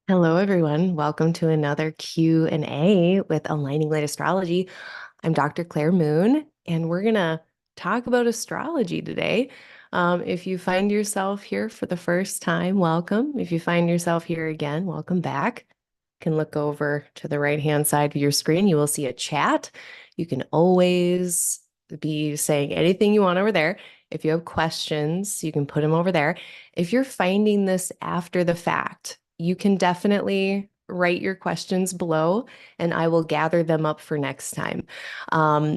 Hello, everyone. Welcome to another Q&A with Aligning Light Astrology. I'm Dr. Claire Moon, and we're going to talk about astrology today. If you find yourself here for the first time, welcome. If you find yourself here again, welcome back. You can look over to the right-hand side of your screen. You will see a chat. You can always be saying anything you want over there. If you have questions, you can put them over there. If you're finding this after the fact, you can definitely write your questions below and I will gather them up for next time.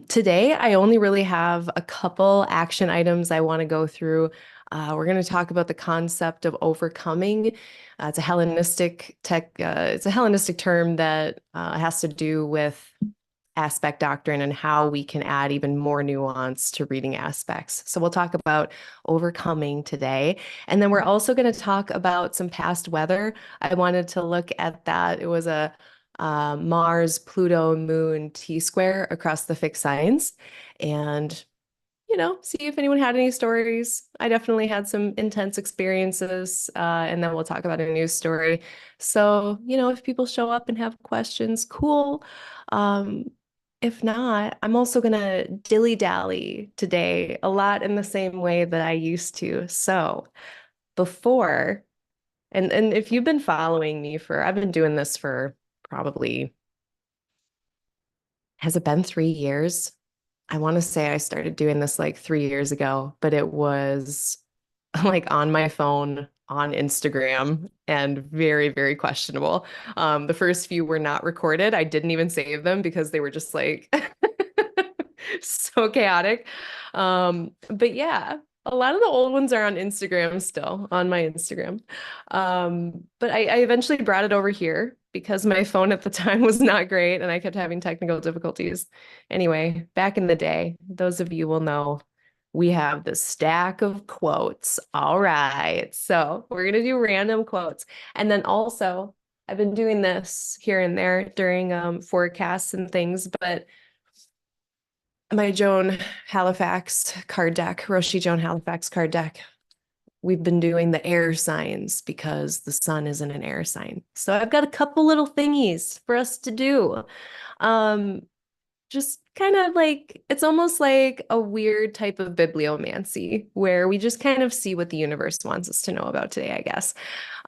Today, I only really have a couple action items I want to go through. We're going to talk about the concept of overcoming. It's a Hellenistic it's a Hellenistic term that has to do with aspect doctrine and how we can add even more nuance to reading aspects. So we'll talk about overcoming today. And then we're also going to talk about some past weather. I wanted to look at that. It was a Mars, Pluto, Moon, T-square across the fixed signs. And see if anyone had any stories. I definitely had some intense experiences, and then we'll talk about a news story. So, if people show up and have questions, cool. Um, if not, I'm also gonna dilly-dally today a lot in the same way that I used to. So before, and if you've been following me I've been doing this for probably, has it been 3 years? I want to say I started doing this like 3 years ago, but it was like on my phone on Instagram and very, very questionable. The first few were not recorded. I didn't even save them because they were just like so chaotic. But yeah, a lot of the old ones are on Instagram still, on my Instagram. But I eventually brought it over here because my phone at the time was not great and I kept having technical difficulties. Anyway, back in the day, those of you will know we have the stack of quotes. All right. So we're going to do random quotes. And then also, I've been doing this here and there during forecasts and things, but my Joan Halifax card deck, Roshi Joan Halifax card deck, we've been doing the air signs because the sun isn't an air sign. So I've got a couple little thingies for us to do. Um, just kind of like it's almost like a weird type of bibliomancy where we just kind of see what the universe wants us to know about today, I guess,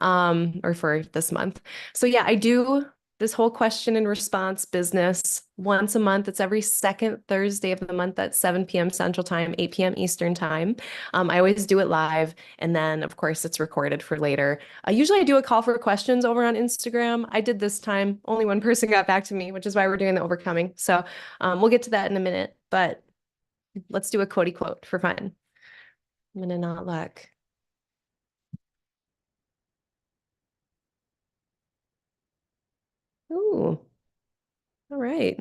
or for this month. So yeah, I do this whole question and response business once a month. It's every second Thursday of the month at 7 p.m. Central Time, 8 p.m. Eastern Time. I always do it live, and then of course it's recorded for later. Usually I do a call for questions over on Instagram. I did this time. Only one person got back to me, which is why we're doing the overcoming. So we'll get to that in a minute, but let's do a quotey quote for fun. I'm gonna not look. Ooh, all right.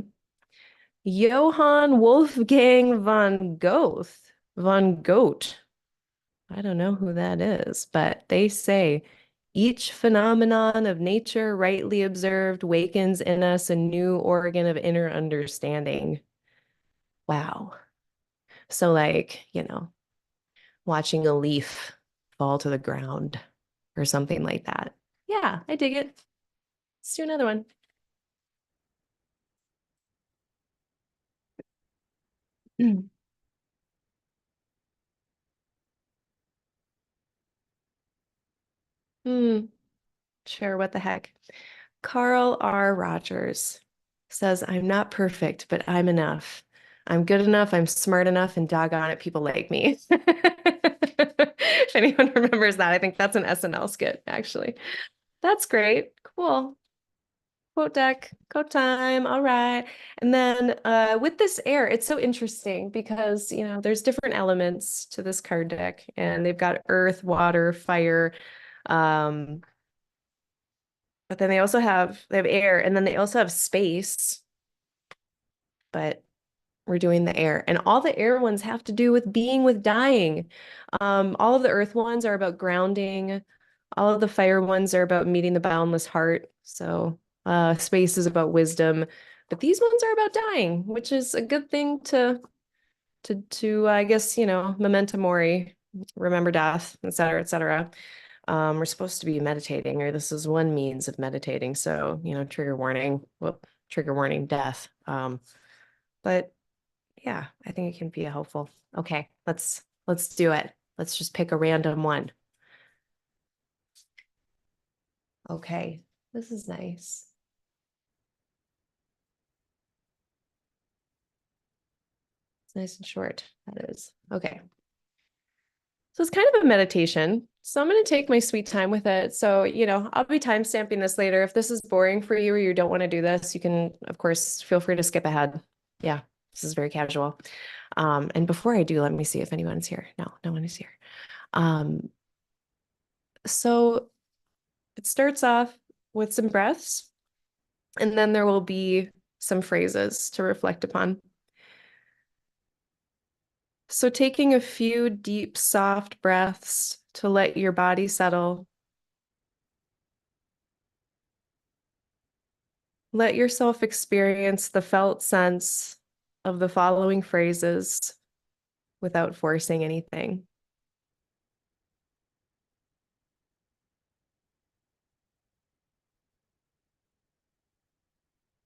Johann Wolfgang von Goethe. Von Goethe. I don't know who that is, but they say each phenomenon of nature rightly observed wakens in us a new organ of inner understanding. Wow. So like, watching a leaf fall to the ground or something like that. Yeah, I dig it. Let's do another one. Hmm, sure, what the heck. Carl R. Rogers says, I'm not perfect, but I'm enough. I'm good enough, I'm smart enough, and doggone it, people like me. If anyone remembers that, I think that's an SNL skit, actually. That's great. Cool. Quote deck, quote time. All right. And then with this air, it's so interesting because, there's different elements to this card deck, and they've got earth, water, fire. Um, but then they have air, and then they also have space, but we're doing the air. And all the air ones have to do with being with dying. All of the earth ones are about grounding. All of the fire ones are about meeting the boundless heart. So space is about wisdom. But these ones are about dying, which is a good thing to I guess, memento mori, remember death, et cetera, et cetera. We're supposed to be meditating, or this is one means of meditating. So, trigger warning, whoop, trigger warning, death. But yeah, I think it can be helpful. Okay, let's do it. Let's just pick a random one. Okay, this is nice. It's nice and short. That is. Okay. So it's kind of a meditation. So I'm going to take my sweet time with it. So, I'll be time stamping this later. If this is boring for you or you don't want to do this, you can, of course, feel free to skip ahead. Yeah, this is very casual. And before I do, let me see if anyone's here. No, no one is here. So it starts off with some breaths, and then there will be some phrases to reflect upon. So taking a few deep, soft breaths to let your body settle. Let yourself experience the felt sense of the following phrases without forcing anything.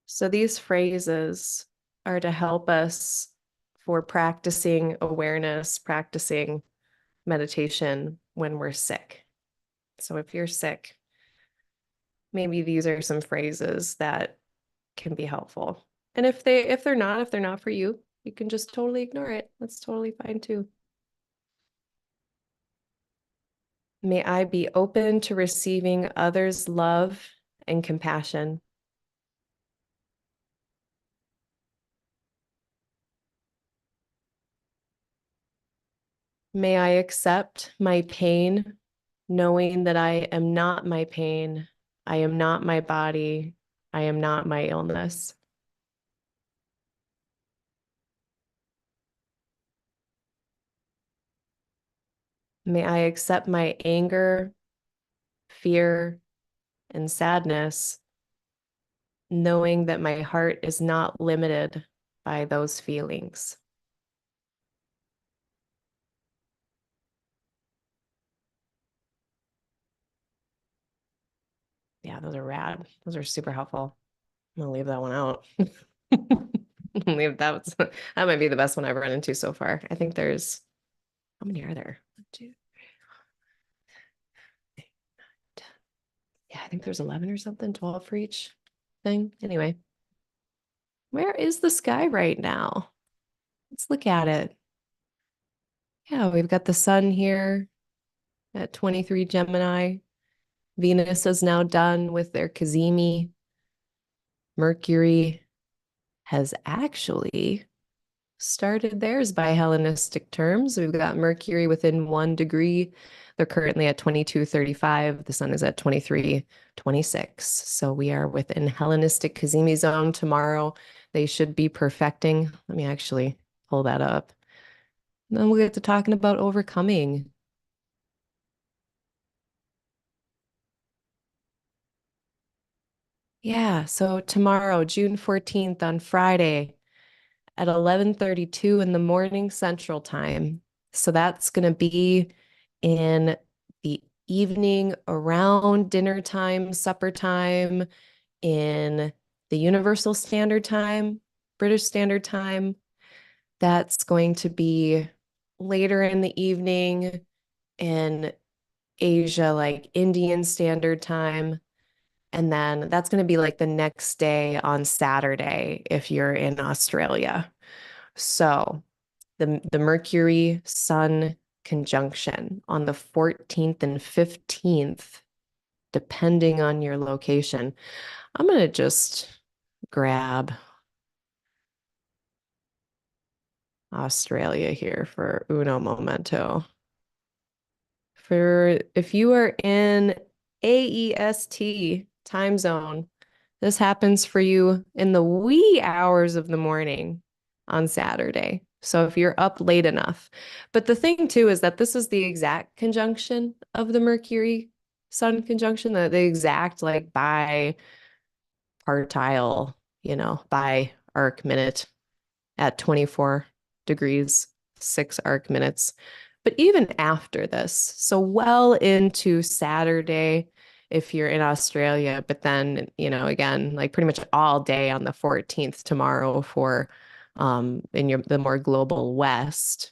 So these phrases are to help us for practicing awareness, practicing meditation when we're sick. So if you're sick, maybe these are some phrases that can be helpful. And if they're not for you, you can just totally ignore it. That's totally fine too. May I be open to receiving others' love and compassion. May I accept my pain, knowing that I am not my pain, I am not my body, I am not my illness. May I accept my anger, fear, and sadness, knowing that my heart is not limited by those feelings. Yeah, those are rad. Those are super helpful. I'm gonna leave that one out. Leave that might be the best one I've run into so far. I think there's how many are there? One, two, yeah, I think there's 11 or something, 12 for each thing. Anyway, where is the sky right now? Let's look at it. Yeah, we've got the sun here at 23 Gemini. Venus is now done with their cazimi. Mercury has actually started theirs by Hellenistic terms. We've got Mercury within 1 degree. They're currently at 22:35. The sun is at 23:26. So we are within Hellenistic cazimi zone tomorrow. They should be perfecting. Let me actually pull that up. And then we'll get to talking about overcoming. Yeah, so tomorrow, June 14th on Friday at 11:32 in the morning Central Time. So that's going to be in the evening around dinner time, supper time, in the Universal Standard Time, British Standard Time. That's going to be later in the evening in Asia, like Indian Standard Time. And then that's going to be like the next day on Saturday if you're in Australia. So the Mercury Sun conjunction on the 14th and 15th, depending on your location. I'm going to just grab Australia here for uno momento. For if you are in AEST time zone, this happens for you in the wee hours of the morning on Saturday. So if you're up late enough. But the thing too is that this is the exact conjunction of the Mercury Sun conjunction, the exact like by partile, by arc minute at 24 degrees, 6 arc minutes. But even after this, so well into Saturday, if you're in Australia, but then, again, like pretty much all day on the 14th tomorrow for in the more global West.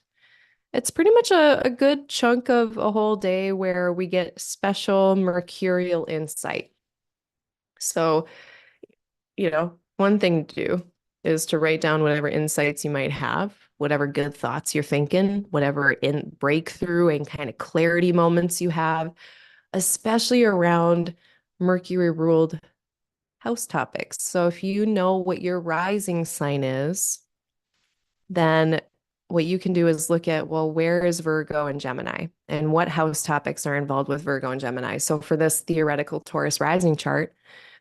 It's pretty much a good chunk of a whole day where we get special mercurial insight. So, one thing to do is to write down whatever insights you might have, whatever good thoughts you're thinking, whatever in breakthrough and kind of clarity moments you have, especially around Mercury ruled house topics. So if you know what your rising sign is, then what you can do is look at, well, where is Virgo and Gemini and what house topics are involved with Virgo and Gemini? So for this theoretical Taurus rising chart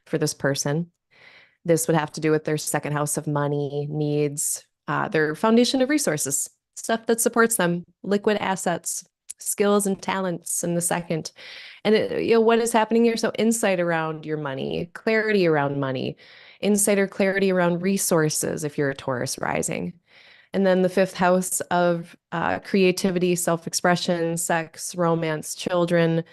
for this person, this would have to do with their second house of money, needs, their foundation of resources, stuff that supports them, liquid assets, skills and talents in the second. And what is happening here? So insight around your money, clarity around money, insight or clarity around resources if you're a Taurus rising. And then the fifth house of creativity, self-expression, sex, romance, children,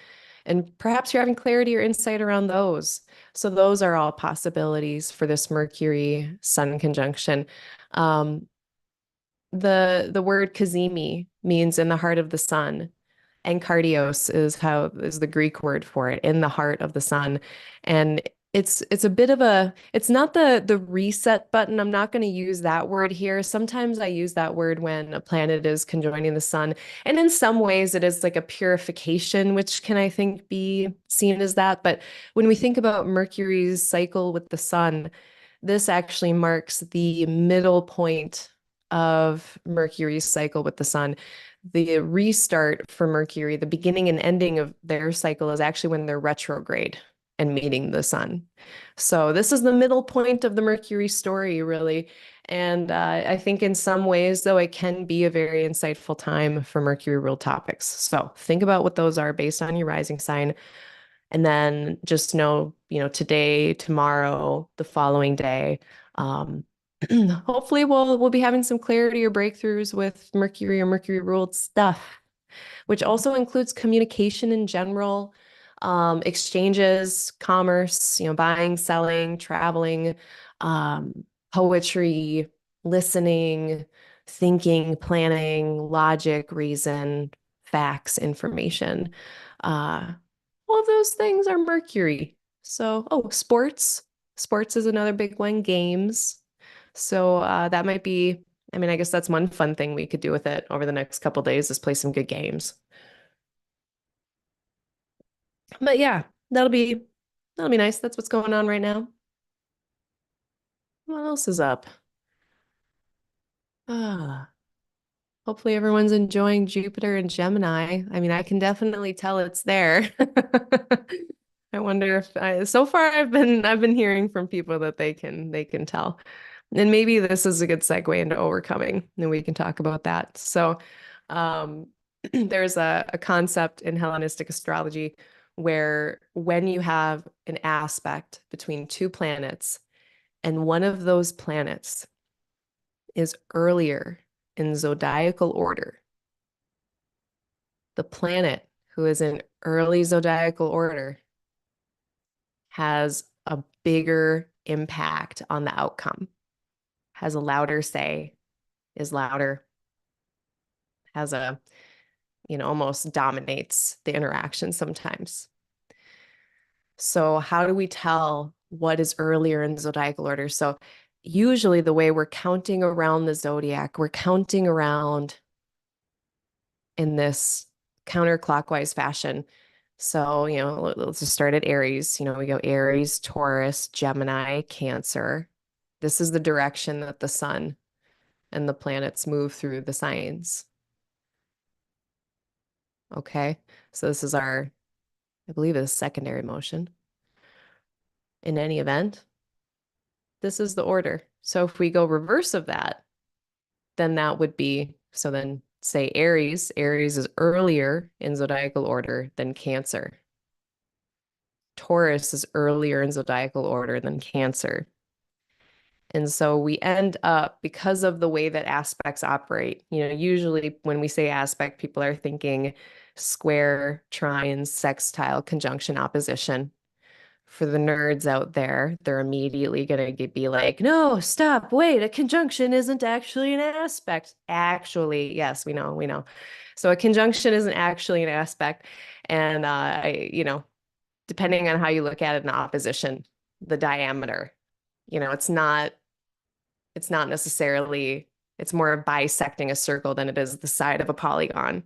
and perhaps you're having clarity or insight around those. So those are all possibilities for this Mercury Sun conjunction. Um, the word Kazemi means in the heart of the sun, and cardios is the Greek word for it, in the heart of the sun. And it's a bit of it's not the reset button. I'm not going to use that word here. Sometimes I use that word when a planet is conjoining the sun. And in some ways it is like a purification, which can, I think, be seen as that. But when we think about Mercury's cycle with the sun, this actually marks the middle point of Mercury's cycle with the sun. The restart for Mercury, the beginning and ending of their cycle is actually when they're retrograde and meeting the sun. So this is the middle point of the Mercury story, really. And I think in some ways, though, it can be a very insightful time for Mercury ruled topics. So think about what those are based on your rising sign. And then just know, today, tomorrow, the following day, um, hopefully we'll be having some clarity or breakthroughs with Mercury or Mercury ruled stuff, which also includes communication in general, exchanges, commerce, buying, selling, traveling, poetry, listening, thinking, planning, logic, reason, facts, information. Uh, all of those things are Mercury. So, sports. Sports is another big one, games. So that might be, I mean, I guess that's one fun thing we could do with it over the next couple days is play some good games. But yeah, that'll be nice. That's what's going on right now. What else is up? Ah, hopefully everyone's enjoying Jupiter and Gemini. I mean, I can definitely tell it's there. I wonder if so far I've been hearing from people that they can tell. And maybe this is a good segue into overcoming, and we can talk about that. So, um, there's a concept in Hellenistic astrology where when you have an aspect between two planets, and one of those planets is earlier in zodiacal order, the planet who is in early zodiacal order has a bigger impact on the outcome, has a louder say, is louder, has almost dominates the interaction sometimes. So how do we tell what is earlier in the zodiacal order? So usually the way we're counting around the zodiac, we're counting around in this counterclockwise fashion. So, let's just start at Aries. We go Aries, Taurus, Gemini, Cancer. This is the direction that the sun and the planets move through the signs. Okay. So this is I believe, is secondary motion. In any event, this is the order. So if we go reverse of that, then that would be, so then say Aries. Aries is earlier in zodiacal order than Cancer. Taurus is earlier in zodiacal order than Cancer. And so we end up, because of the way that aspects operate, usually when we say aspect, people are thinking square, trine, sextile, conjunction, opposition. For the nerds out there, they're immediately going to be like, no, stop, wait, a conjunction isn't actually an aspect. Actually, yes, we know. So a conjunction isn't actually an aspect. And, depending on how you look at it in opposition, the diameter, it's not necessarily, it's more bisecting a circle than it is the side of a polygon.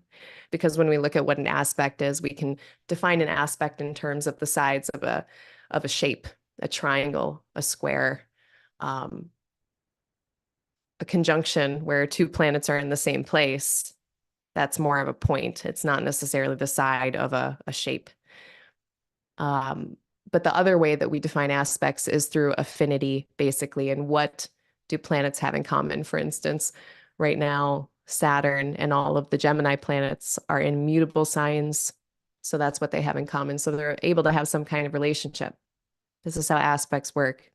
Because when we look at what an aspect is, we can define an aspect in terms of the sides of a shape, a triangle, a square, a conjunction where two planets are in the same place. That's more of a point. It's not necessarily the side of a shape. But the other way that we define aspects is through affinity, basically, and what do planets have in common? For instance, right now, Saturn and all of the Gemini planets are in mutable signs. So that's what they have in common. So they're able to have some kind of relationship. This is how aspects work.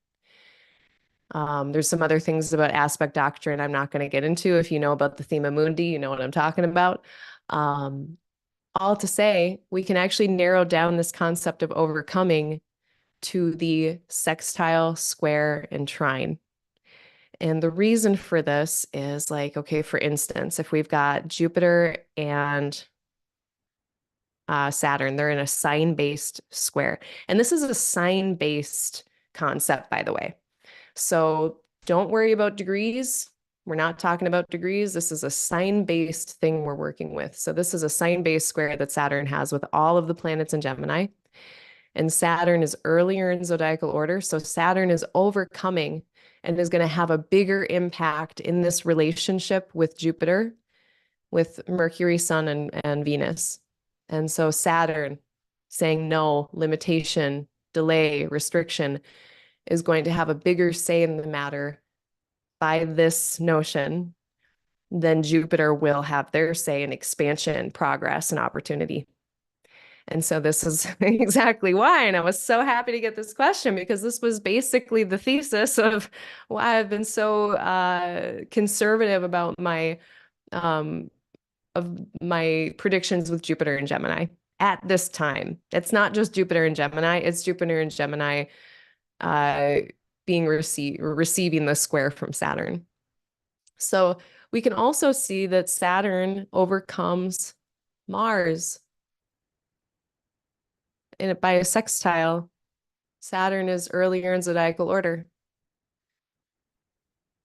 There's some other things about aspect doctrine I'm not going to get into. If you know about the thema mundi, you know what I'm talking about. All to say, we can actually narrow down this concept of overcoming to the sextile, square, and trine. And the reason for this is like, okay, for instance, if we've got Jupiter and Saturn, they're in a sign-based square. And this is a sign-based concept, by the way. So don't worry about degrees. We're not talking about degrees. This is a sign-based thing we're working with. So this is a sign-based square that Saturn has with all of the planets in Gemini. And Saturn is earlier in zodiacal order. So Saturn is overcoming and is going to have a bigger impact in this relationship with Jupiter, with Mercury, Sun, and Venus. And so Saturn saying no, limitation, delay, restriction is going to have a bigger say in the matter by this notion than Jupiter will have their say in expansion, progress, and opportunity. And so this is exactly why. And I was so happy to get this question because this was basically the thesis of why I've been so conservative about my predictions with Jupiter and Gemini at this time. It's not just Jupiter and Gemini, it's Jupiter and Gemini receiving the square from Saturn. So we can also see that Saturn overcomes Mars by a sextile. Saturn is earlier in zodiacal order.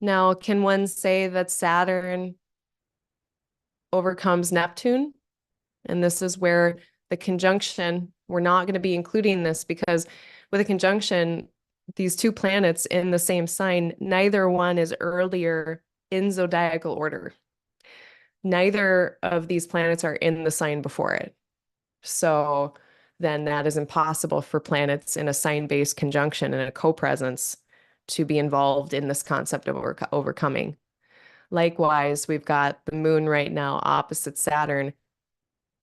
Now, can one say that Saturn overcomes Neptune? And this is where the conjunction, we're not going to be including this because with a conjunction, these two planets in the same sign, neither one is earlier in zodiacal order. Neither of these planets are in the sign before it. So then that is impossible for planets in a sign-based conjunction and a co-presence to be involved in this concept of overcoming. Likewise, we've got the moon right now opposite Saturn,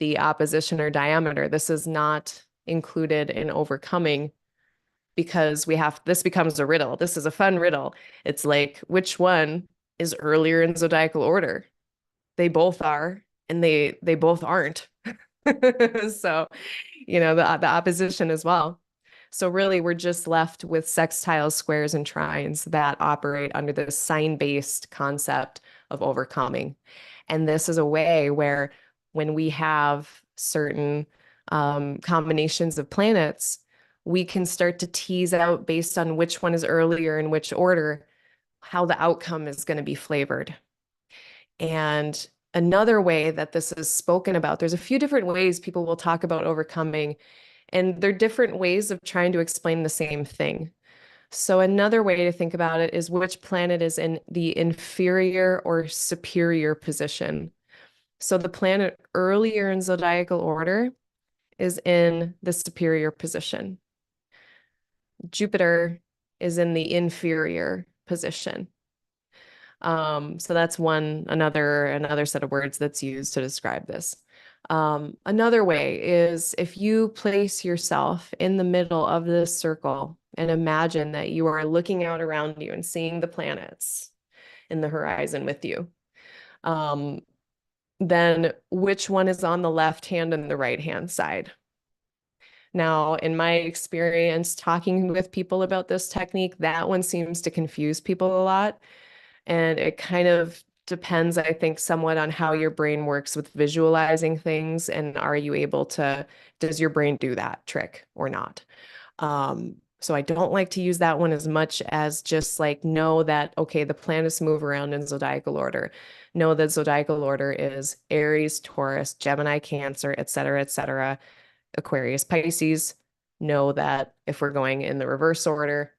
the opposition or diameter. This is not included in overcoming because this becomes a riddle. This is a fun riddle. It's like, which one is earlier in zodiacal order? They both are, and they both aren't. So, the opposition as well. So really, we're just left with sextiles, squares, and trines that operate under this sign-based concept of overcoming. And this is a way where when we have certain combinations of planets, we can start to tease out based on which one is earlier in which order, how the outcome is going to be flavored. And another way that this is spoken about, there's a few different ways people will talk about overcoming, and they're different ways of trying to explain the same thing. So another way to think about it is which planet is in the inferior or superior position. So the planet earlier in zodiacal order is in the superior position. Jupiter is in the inferior position. So that's another set of words that's used to describe this. Another way is if you place yourself in the middle of this circle, and imagine that you are looking out around you and seeing the planets in the horizon with you. Um, then which one is on the left hand and the right hand side? Now, in my experience talking with people about this technique, that one seems to confuse people a lot. And it kind of depends, I think, somewhat on how your brain works with visualizing things. And are you able to, does your brain do that trick or not? So I don't like to use that one as much as just like know that, okay, the planets move around in zodiacal order. Know that zodiacal order is Aries, Taurus, Gemini, Cancer, et cetera, Aquarius, Pisces. Know that if we're going in the reverse order,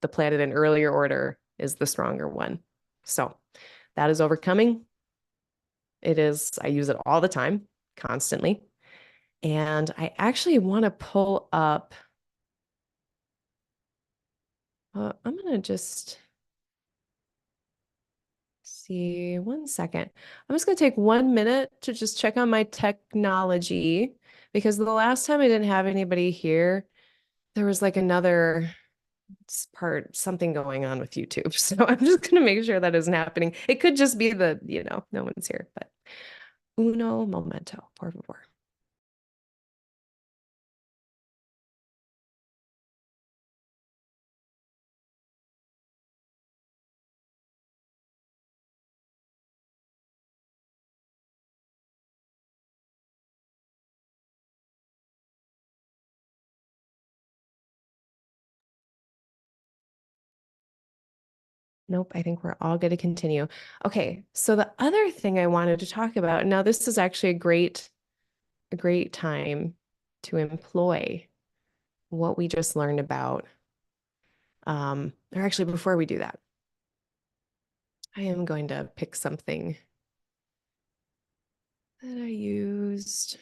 the planet in earlier order is the stronger one. So that is overcoming. It is, I use it all the time, constantly. And I actually want to pull up, I'm going to just see 1 second. I'm just going to take 1 minute to just check on my technology because the last time I didn't have anybody here, there was like another something going on with YouTube. So I'm just going to make sure that isn't happening. It could just be the, no one's here, but uno momento, por favor. Nope, I think we're all going to continue. Okay, so the other thing I wanted to talk about, now this is actually a great time to employ what we just learned about. Or actually, before we do that, I am going to pick something that I used.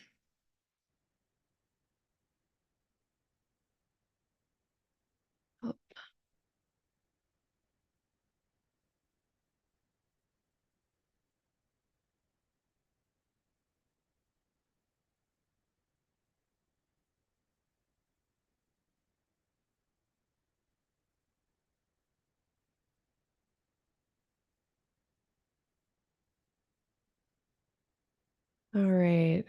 Oh, all right.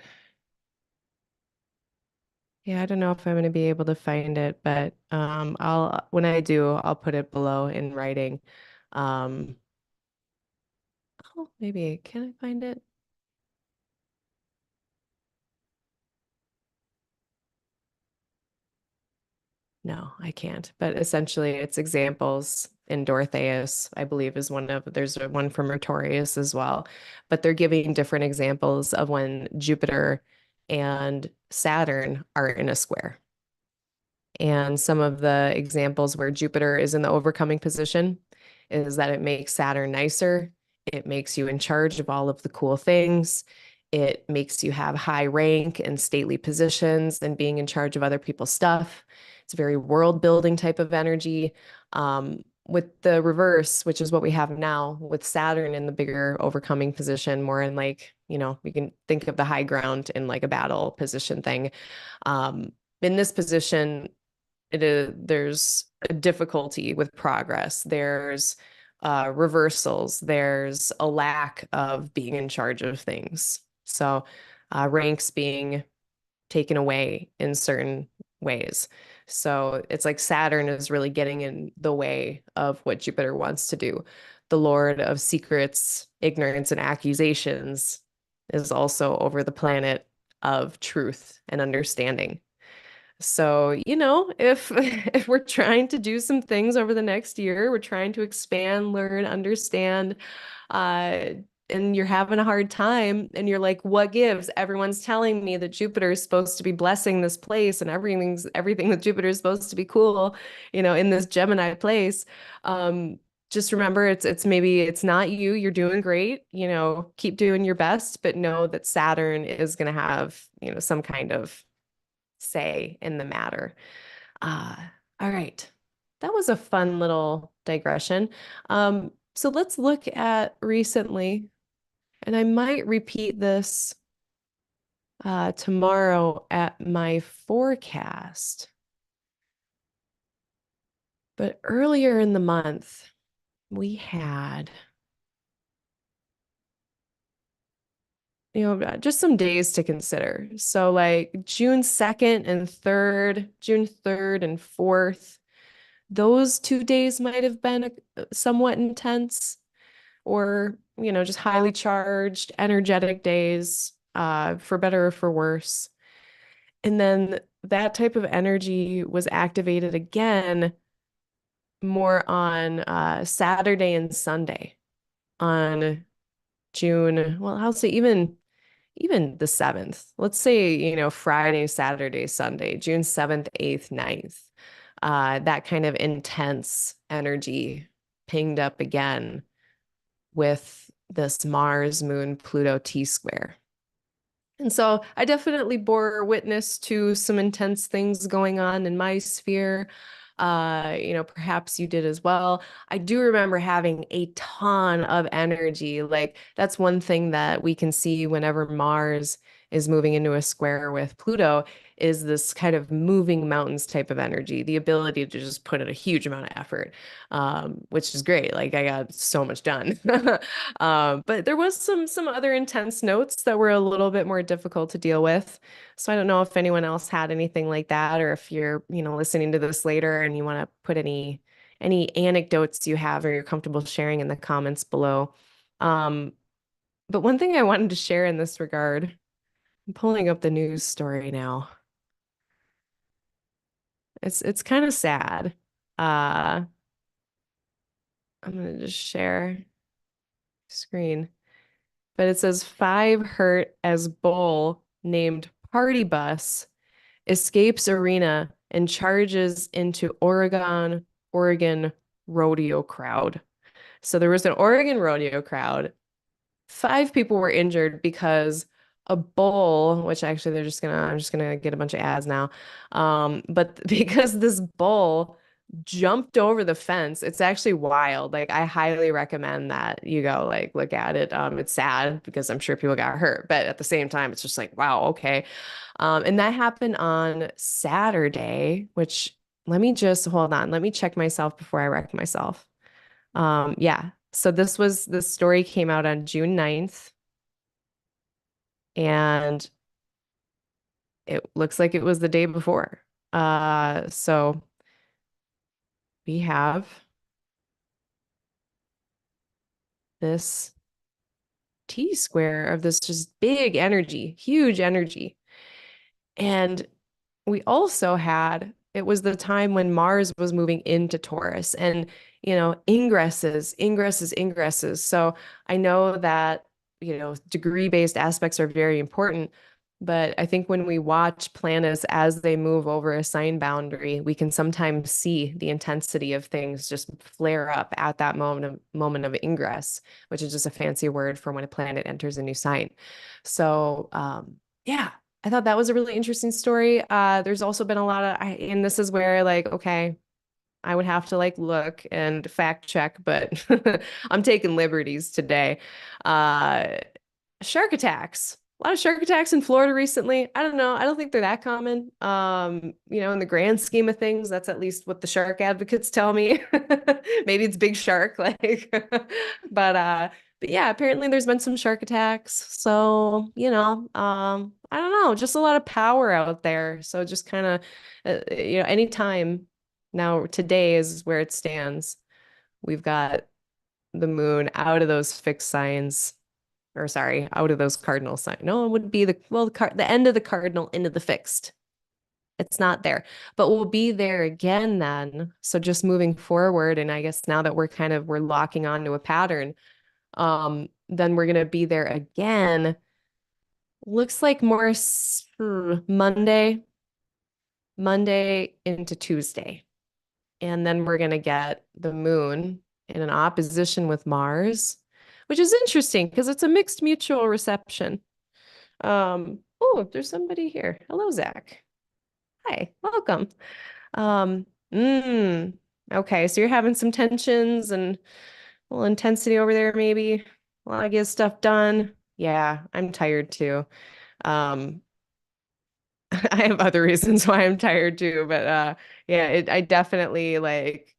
Yeah, I don't know if I'm going to be able to find it, but when I do, I'll put it below in writing. Um, oh, maybe can I find it? No, I can't. But essentially, it's examples in Dorotheus, I believe, is there's one from Rhetorius as well. But they're giving different examples of when Jupiter and Saturn are in a square. And some of the examples where Jupiter is in the overcoming position is that it makes Saturn nicer. It makes you in charge of all of the cool things. It makes you have high rank and stately positions and being in charge of other people's stuff. It's a very world building type of energy. With the reverse, which is what we have now, with Saturn in the bigger overcoming position, more in like, we can think of the high ground in like a battle position thing. In this position, there's a difficulty with progress. There's reversals. There's a lack of being in charge of things. So ranks being taken away in certain ways. So it's like Saturn is really getting in the way of what Jupiter wants to do. The Lord of Secrets, Ignorance, and Accusations is also over the planet of truth and understanding. So, if if we're trying to do some things over the next year, we're trying to expand, learn, understand, uh, and you're having a hard time and you're like, what gives? Everyone's telling me that Jupiter is supposed to be blessing this place and everything with Jupiter is supposed to be cool, in this Gemini place. Just remember it's not you, you're doing great, keep doing your best, but know that Saturn is going to have, some kind of say in the matter. Uh, all right. That was a fun little digression. So let's look at recently, and I might repeat this tomorrow at my forecast. But earlier in the month, we had, just some days to consider. So like June 2nd and 3rd, June 3rd and 4th, those 2 days might have been somewhat intense or, just highly charged, energetic days, for better or for worse. And then that type of energy was activated again more on Saturday and Sunday on June, well, I'll say even the 7th. Let's say, Friday, Saturday, Sunday, June 7th, 8th, 9th. That kind of intense energy pinged up again with this Mars Moon Pluto T square. And so I definitely bore witness to some intense things going on in my sphere. Perhaps you did as well. I do remember having a ton of energy. Like that's one thing that we can see whenever Mars is moving into a square with Pluto is this kind of moving mountains type of energy, the ability to just put in a huge amount of effort, which is great. Like I got so much done. But there was some other intense notes that were a little bit more difficult to deal with. So I don't know if anyone else had anything like that, or if you're, listening to this later and you want to put any anecdotes you have or you're comfortable sharing in the comments below. Um, but one thing I wanted to share in this regard, I'm pulling up the news story now. It's kind of sad. I'm gonna just share screen. But it says 5 hurt as bull named Party Bus escapes arena and charges into Oregon rodeo crowd. So there was an Oregon rodeo crowd. 5 people were injured because a bull, which actually I'm just gonna get a bunch of ads now. But because this bull jumped over the fence, it's actually wild. Like I highly recommend that you go like look at it. It's sad because I'm sure people got hurt, but at the same time, it's just like, wow, okay. And that happened on Saturday, which let me just hold on. Let me check myself before I wreck myself. Yeah. So this story came out on June 9th, and it looks like it was the day before. So we have this T square of this just big energy, huge energy. And we also had, it was the time when Mars was moving into Taurus and, ingresses. So I know that, degree-based aspects are very important, but I think when we watch planets as they move over a sign boundary, we can sometimes see the intensity of things just flare up at that moment of ingress, which is just a fancy word for when a planet enters a new sign. So, yeah, I thought that was a really interesting story. There's also been a lot of, and this is where like, okay, I would have to like look and fact check, but I'm taking liberties today. Uh, Shark attacks. A lot of shark attacks in Florida recently. I don't know. I don't think they're that common. In the grand scheme of things, that's at least what the shark advocates tell me. Maybe it's big shark, like, but yeah, apparently there's been some shark attacks. So, I don't know, just a lot of power out there. So just kind of, anytime now today is where it stands. We've got the moon out of those fixed signs, or sorry, out of those cardinal signs. No, it would be the end of the cardinal into the fixed. It's not there, but we'll be there again then. So just moving forward, and I guess now that we're locking onto a pattern, then we're gonna be there again. Looks like more Monday into Tuesday. And then we're gonna get the moon in an opposition with Mars, which is interesting because it's a mixed mutual reception. Oh, there's somebody here. Hello, Zach. Hi, welcome. Um, mm, okay, so you're having some tensions and a little intensity over there, maybe. A lot of get stuff done. Yeah, I'm tired too. Um, I have other reasons why I'm tired too, but yeah, I definitely like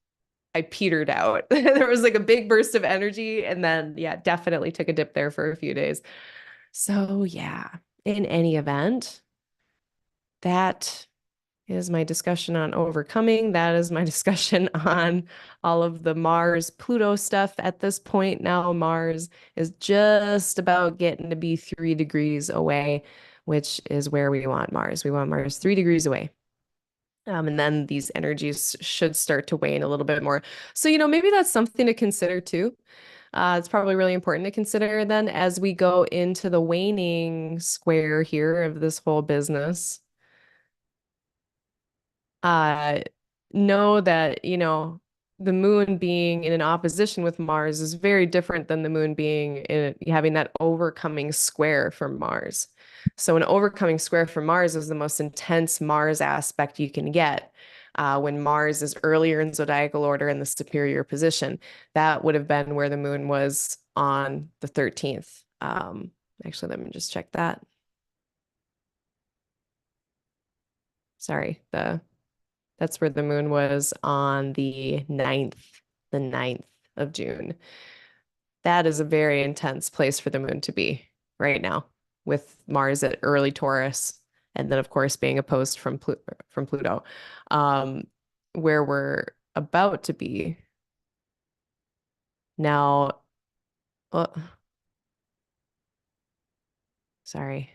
I petered out. There was like a big burst of energy, and then yeah, definitely took a dip there for a few days. So yeah, in any event, that is my discussion on overcoming. That is my discussion on all of the Mars Pluto stuff at this point. Now, Mars is just about getting to be 3 degrees away, which is where we want Mars. We want Mars 3 degrees away. And then these energies should start to wane a little bit more. So, maybe that's something to consider too. It's probably really important to consider then as we go into the waning square here of this whole business. uh, know that, the moon being in an opposition with Mars is very different than the moon being having that overcoming square from Mars. So an overcoming square from Mars is the most intense Mars aspect you can get. When Mars is earlier in zodiacal order in the superior position, that would have been where the moon was on the 13th. Actually, let me just check that. Sorry, that's where the moon was on the 9th of June. That is a very intense place for the moon to be right now, with Mars at early Taurus, and then of course being opposed from Pluto. Um, where we're about to be now. Oh, sorry,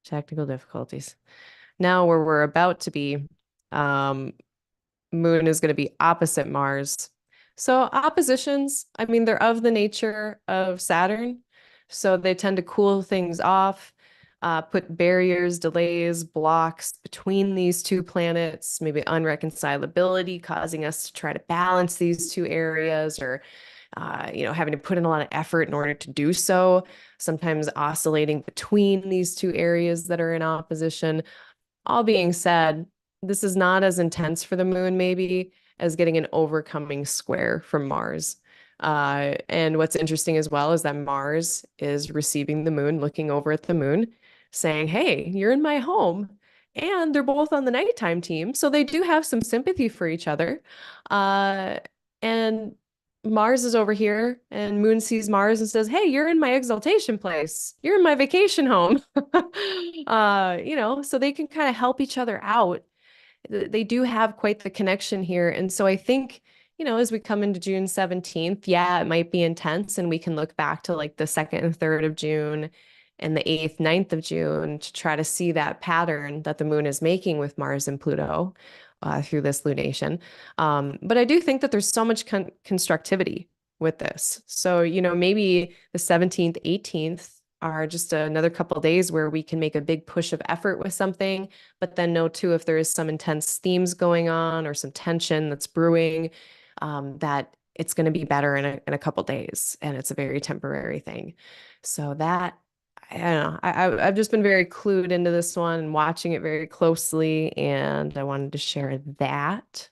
technical difficulties. Now where we're about to be, um, moon is going to be opposite Mars. So oppositions, I mean, they're of the nature of Saturn. So they tend to cool things off, put barriers, delays, blocks between these two planets, maybe unreconcilability, causing us to try to balance these two areas, or having to put in a lot of effort in order to do so, sometimes oscillating between these two areas that are in opposition. All being said, this is not as intense for the moon, maybe, as getting an overcoming square from Mars. And what's interesting as well is that Mars is receiving the moon, looking over at the moon, saying, "Hey, you're in my home." And they're both on the nighttime team, so they do have some sympathy for each other. And Mars is over here, and Moon sees Mars and says, "Hey, you're in my exaltation place. You're in my vacation home." So they can kind of help each other out. They do have quite the connection here. And so I think, as we come into June 17th, yeah, it might be intense. And we can look back to like the 2nd and 3rd of June and the 8th, 9th of June to try to see that pattern that the moon is making with Mars and Pluto through this lunation. But I do think that there's so much constructivity with this. So, maybe the 17th, 18th are just another couple days where we can make a big push of effort with something, but then know too if there is some intense themes going on or some tension that's brewing, that it's going to be better in a couple days, and it's a very temporary thing. So that, I don't know, I've just been very clued into this one and watching it very closely, and I wanted to share that.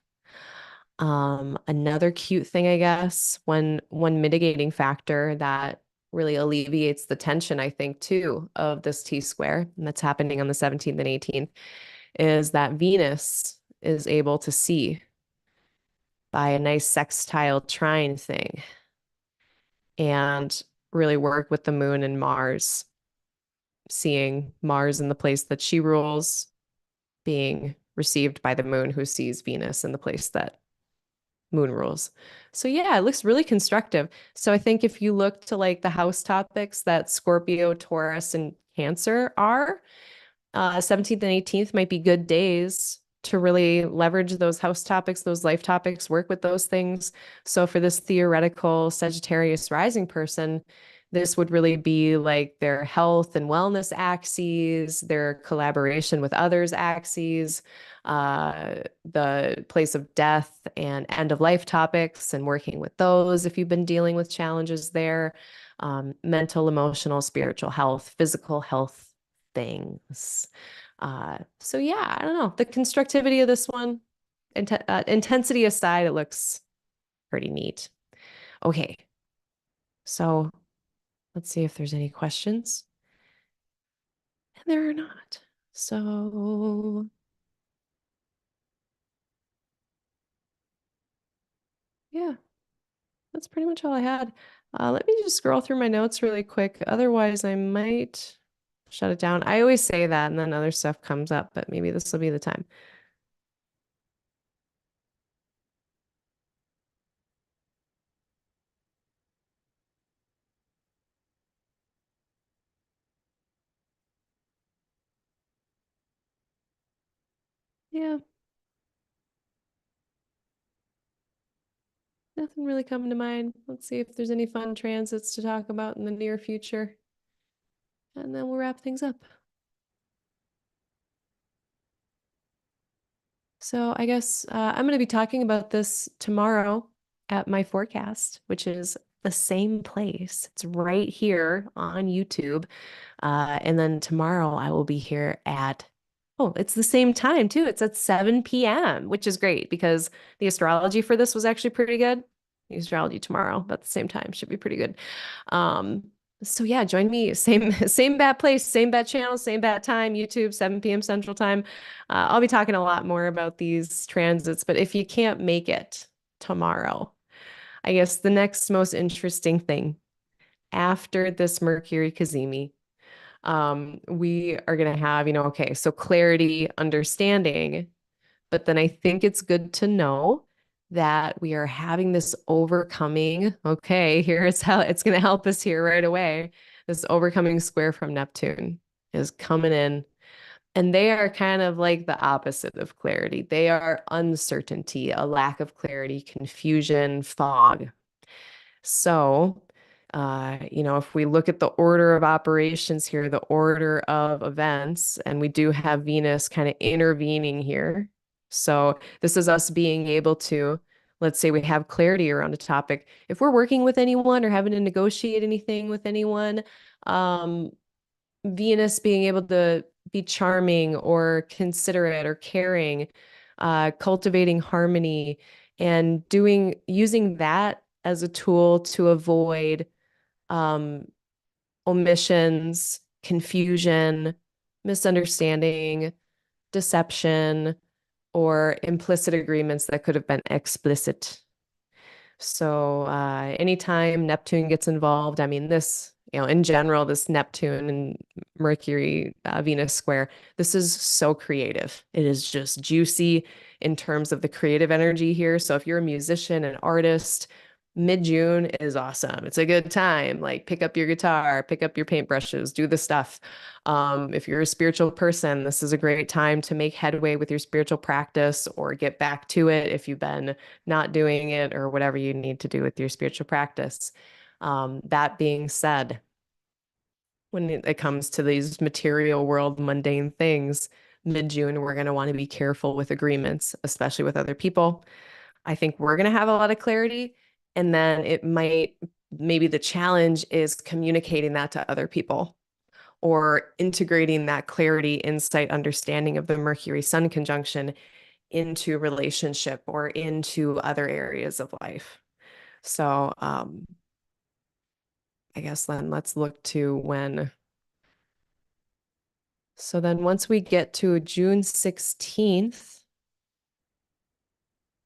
Another cute thing, I guess, one mitigating factor that really alleviates the tension, I think, too, of this T square, and that's happening on the 17th and 18th, is that Venus is able to see by a nice sextile trine thing and really work with the moon and Mars, seeing Mars in the place that she rules, being received by the moon who sees Venus in the place that moon rules. So yeah, it looks really constructive. So I think if you look to like the house topics that Scorpio, Taurus, and Cancer are, 17th and 18th might be good days to really leverage those house topics, those life topics, work with those things. So for this theoretical Sagittarius rising person, this would really be like their health and wellness axes, their collaboration with others axes, the place of death and end of life topics, and working with those if you've been dealing with challenges there, mental, emotional, spiritual health, physical health things. So yeah, I don't know. The constructivity of this one, intensity aside, it looks pretty neat. Okay, so let's see if there's any questions. And there are not. So Yeah, that's pretty much all I had. Let me just scroll through my notes really quick. Otherwise, I might shut it down. I always say that and then other stuff comes up, but maybe this will be the time. Yeah, nothing really coming to mind. Let's see if there's any fun transits to talk about in the near future. And then we'll wrap things up. So I guess I'm going to be talking about this tomorrow at my forecast, which is the same place. It's right here on YouTube. And then tomorrow I will be here at, oh, it's the same time too. It's at 7 p.m., which is great because the astrology for this was actually pretty good. The astrology tomorrow about the same time should be pretty good. Um, so yeah, join me. Same bad place, same bad channel, same bad time, YouTube, 7 p.m. Central Time. I'll be talking a lot more about these transits, but if you can't make it tomorrow, I guess the next most interesting thing after this Mercury Cazimi, we are going to have, okay, so clarity, understanding, but then I think it's good to know that we are having this overcoming. Okay, here's how it's going to help us here right away. This overcoming square from Neptune is coming in. And they are kind of like the opposite of clarity. They are uncertainty, a lack of clarity, confusion, fog. So, if we look at the order of operations here, the order of events, and we do have Venus kind of intervening here. So, this is us being able to, let's say we have clarity around a topic. If we're working with anyone or having to negotiate anything with anyone, um, Venus being able to be charming or considerate or caring, cultivating harmony and using that as a tool to avoid um, omissions, confusion, misunderstanding, deception, or implicit agreements that could have been explicit. So anytime Neptune gets involved, I mean, in general, this Neptune and Mercury, Venus square, this is so creative. It is just juicy in terms of the creative energy here. So if you're a musician, an artist, mid-June is awesome. It's a good time. Like pick up your guitar, pick up your paintbrushes, do the stuff. If you're a spiritual person, this is a great time to make headway with your spiritual practice or get back to it if you've been not doing it or whatever you need to do with your spiritual practice. That being said, when it comes to these material world mundane things, mid-June, we're going to want to be careful with agreements, especially with other people. I think we're going to have a lot of clarity. And then maybe the challenge is communicating that to other people or integrating that clarity, insight, understanding of the Mercury Sun conjunction into relationship or into other areas of life. So I guess then let's look to when. So then once we get to June 16th,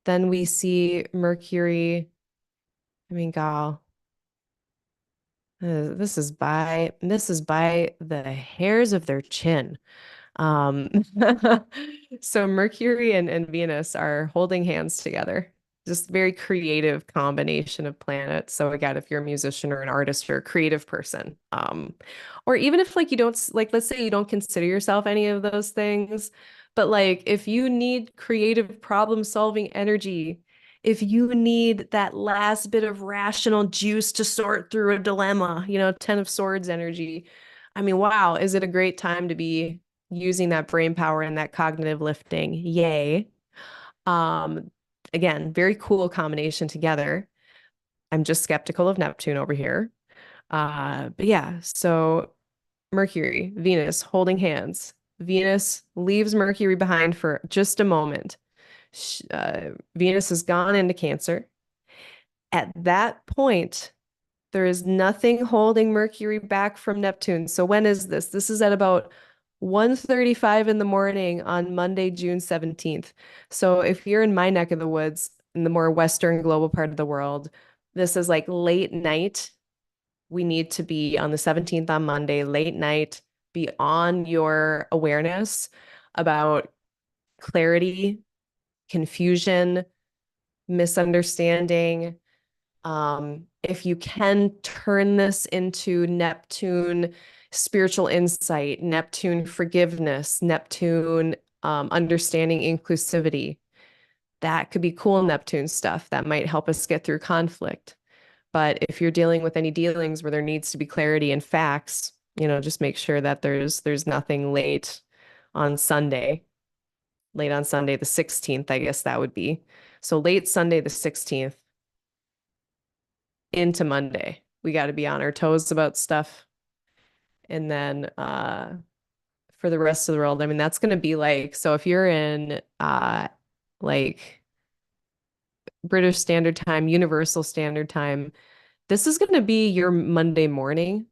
then we see Mercury. I mean, gal, this is by the hairs of their chin. Um, so Mercury and Venus are holding hands together. Just very creative combination of planets. So again, if you're a musician or an artist or a creative person, or even if like you don't like, let's say you don't consider yourself any of those things, but like if you need creative problem solving energy, if you need that last bit of rational juice to sort through a dilemma, 10 of Swords energy. I mean, wow, is it a great time to be using that brain power and that cognitive lifting? Yay. Um, Again, very cool combination together. I'm just skeptical of Neptune over here. But yeah, so Mercury, Venus holding hands. Venus leaves Mercury behind for just a moment. Venus has gone into Cancer. At that point, there is nothing holding Mercury back from Neptune. So when is this? This is at about 1:35 in the morning on Monday, June 17th. So if you're in my neck of the woods, in the more Western global part of the world, this is like late night. We need to be on the 17th on Monday, late night, be on your awareness about clarity, confusion, misunderstanding. If you can turn this into Neptune spiritual insight, Neptune forgiveness, Neptune understanding inclusivity, that could be cool Neptune stuff that might help us get through conflict. But if you're dealing with any dealings where there needs to be clarity and facts, just make sure that there's nothing late on Sunday the 16th, I guess that would be. So late Sunday the 16th into Monday. We got to be on our toes about stuff. And then for the rest of the world, I mean, that's going to be like, so if you're in like British Standard Time, Universal Standard Time, this is going to be your Monday morning.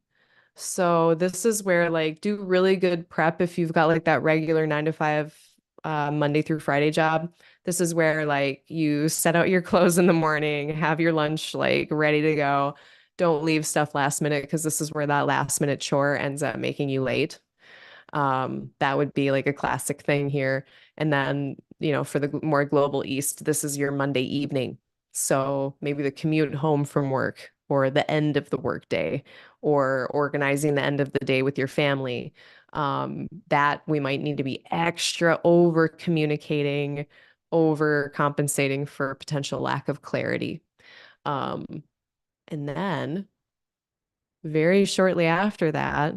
So this is where like do really good prep if you've got like that regular 9 to 5 Monday through Friday job. This is where like you set out your clothes in the morning, have your lunch like ready to go. Don't leave stuff last minute because this is where that last minute chore ends up making you late. That would be like a classic thing here. And then, for the more global East, this is your Monday evening. So maybe the commute home from work or the end of the workday or organizing the end of the day with your family. That we might need to be extra over communicating, over compensating for potential lack of clarity. Um, and then very shortly after that,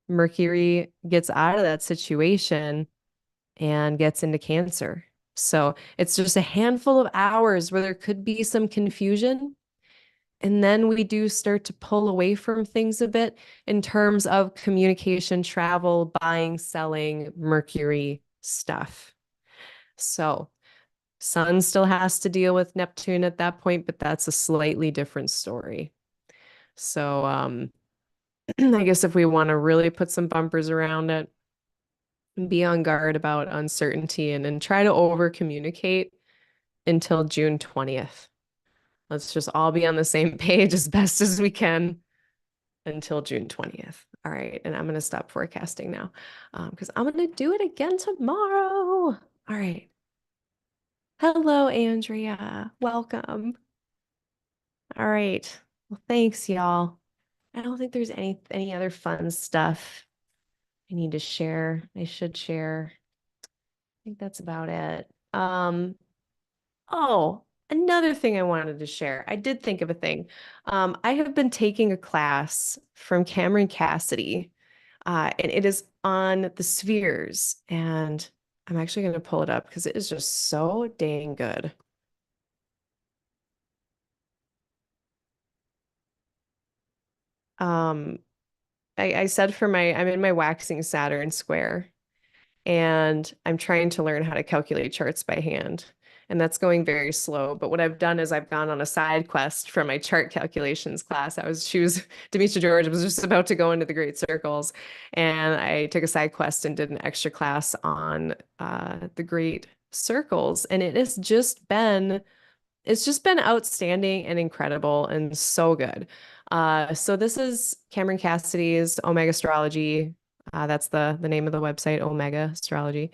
Mercury gets out of that situation and gets into Cancer. So it's just a handful of hours where there could be some confusion. And then we do start to pull away from things a bit in terms of communication, travel, buying, selling, Mercury stuff. So Sun still has to deal with Neptune at that point, but that's a slightly different story. So I guess if we want to really put some bumpers around it, be on guard about uncertainty and try to over communicate until June 20th. Let's just all be on the same page as best as we can until June 20th. All right. And I'm going to stop forecasting now because I'm going to do it again tomorrow. All right. Hello, Andrea. Welcome. All right. Well, thanks, y'all. I don't think there's any other fun stuff I need to share. I should share. I think that's about it. Oh, another thing I wanted to share. I did think of a thing. I have been taking a class from Cameron Cassidy, and it is on the spheres. And I'm actually going to pull it up because it is just so dang good. Um, I said I'm in my waxing Saturn square. And I'm trying to learn how to calculate charts by hand. And that's going very slow. But what I've done is I've gone on a side quest from my chart calculations class. Demetria George was just about to go into the great circles. And I took a side quest and did an extra class on the great circles. And it's just been outstanding and incredible and so good. So this is Cameron Cassidy's Omega Astrology. That's the name of the website, Omega Astrology.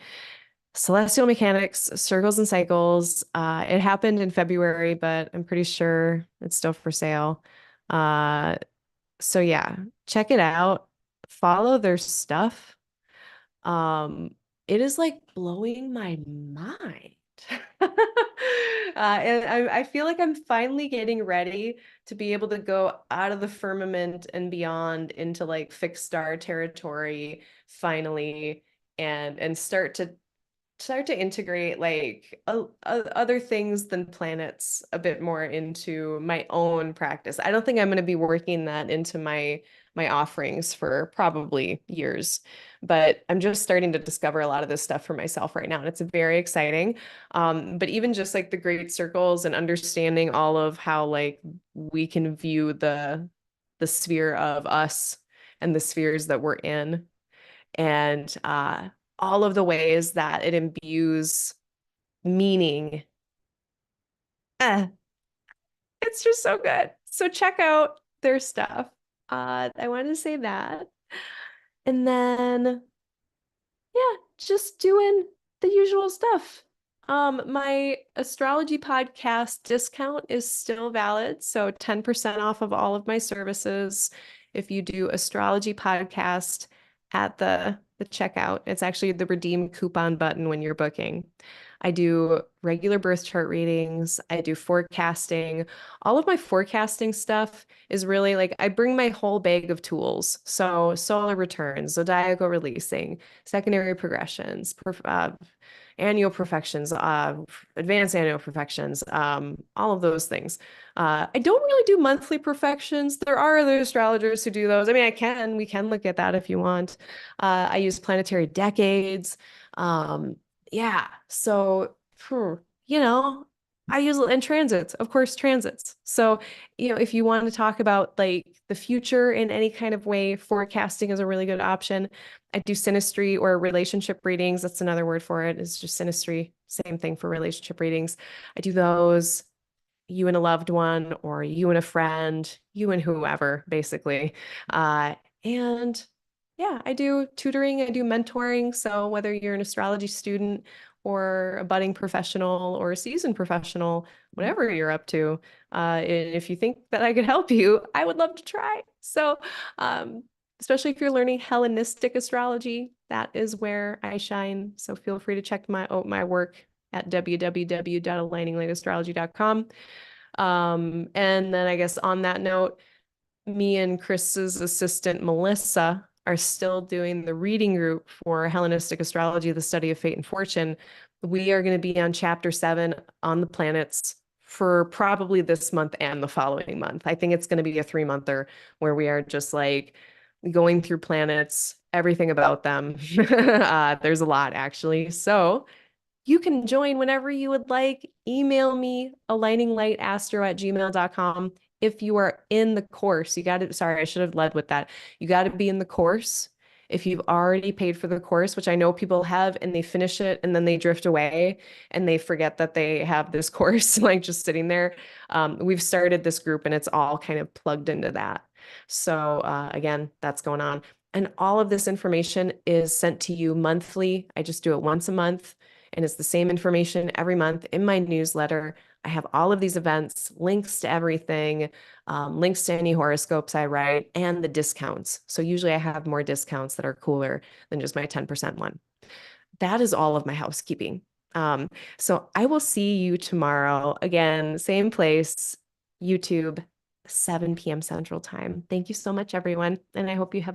Celestial Mechanics, Circles and Cycles. It happened in February, but I'm pretty sure it's still for sale. Uh, so yeah, check it out. Follow their stuff. It is like blowing my mind. And I feel like I'm finally getting ready to be able to go out of the firmament and beyond into like fixed star territory finally and start to integrate like other things than planets a bit more into my own practice. I don't think I'm going to be working that into my offerings for probably years, but I'm just starting to discover a lot of this stuff for myself right now, and it's very exciting. But even just like the great circles and understanding all of how like we can view the sphere of us and the spheres that we're in, and all of the ways that it imbues meaning Eh, it's just so good. So check out their stuff. I wanted to say that. And then yeah, just doing the usual stuff. My astrology podcast discount is still valid, so 10% off of all of my services if you do astrology podcast at the checkout. It's actually the redeem coupon button when you're booking. I do regular birth chart readings, I do forecasting. All of my forecasting stuff is really like I bring my whole bag of tools. So solar returns, zodiacal releasing, secondary progressions, annual perfections, advanced annual perfections, all of those things. I don't really do monthly perfections. There are other astrologers who do those. I mean, we can look at that if you want. I use planetary decades. Um, yeah, so, you know, I use and transits, of course, transits. So, if you want to talk about like the future in any kind of way, forecasting is a really good option. I do synastry or relationship readings. That's another word for it. It's just synastry. Same thing for relationship readings. I do those, you and a loved one, or you and a friend, you and whoever, basically. And yeah, I do tutoring, I do mentoring. So whether you're an astrology student or a budding professional or a seasoned professional, whatever you're up to, and if you think that I could help you, I would love to try. So, especially if you're learning Hellenistic astrology, that is where I shine. So feel free to check my work at www.aligninglightastrology.com. And then I guess on that note, me and Chris's assistant, Melissa, are still doing the reading group for Hellenistic astrology, the study of fate and fortune. We are going to be on chapter 7 on the planets for probably this month and the following month. I think it's going to be a 3-monther where we are just like going through planets, everything about them. There's a lot actually. So you can join whenever you would like. Email me, aligninglighastro@gmail.com. If you are in the course, sorry, I should have led with that. You got to be in the course. If you've already paid for the course, which I know people have, and they finish it and then they drift away and they forget that they have this course, like just sitting there. We've started this group and it's all kind of plugged into that. So again, that's going on. And all of this information is sent to you monthly. I just do it once a month and it's the same information every month in my newsletter. I have all of these events, links to everything, links to any horoscopes I write, and the discounts. So usually I have more discounts that are cooler than just my 10% one. That is all of my housekeeping. So I will see you tomorrow. Again, same place, YouTube, 7 p.m. Central Time. Thank you so much, everyone. And I hope you have